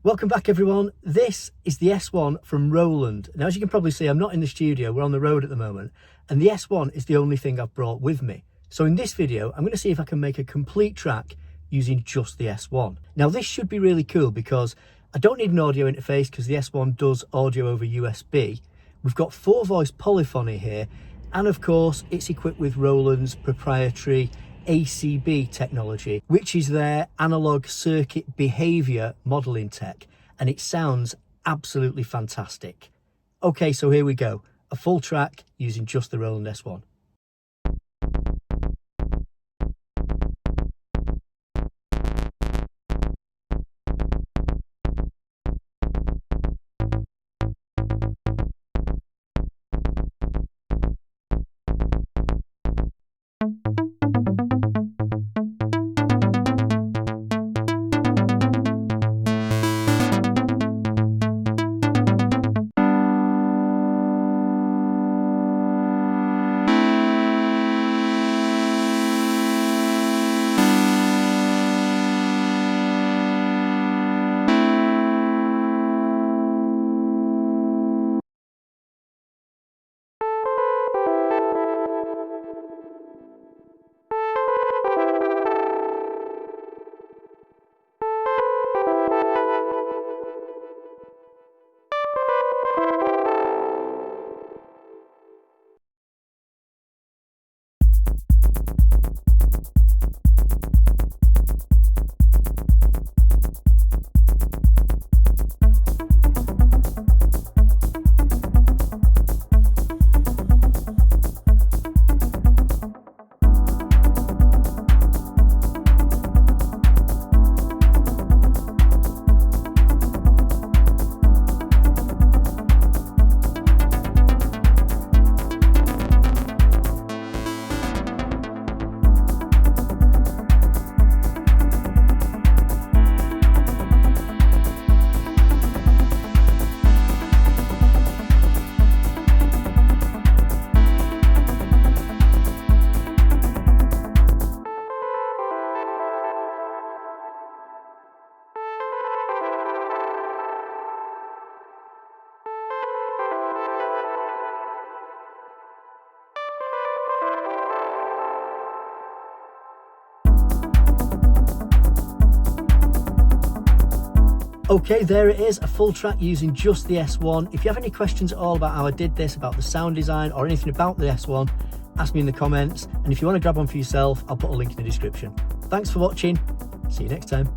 Welcome back everyone. This is the S1 from Roland. Now as you can probably see, I'm not in the studio, we're on the road at the moment, and the S1 is the only thing I've brought with me. So in this video, I'm going to see if I can make a complete track using just the S1. Now this should be really cool because I don't need an audio interface because the S1 does audio over USB. We've got 4-voice polyphony here, and of course it's equipped with Roland's proprietary ACB technology, which is their analog circuit behavior modeling tech, and it sounds absolutely fantastic. Okay, so here we go, a full track using just the Roland S1. Okay, there it is, a full track using just the S1. If you have any questions at all about how I did this, about the sound design or anything about the S1, ask me in the comments. And if you want to grab one for yourself, I'll put a link in the description. Thanks for watching. See you next time.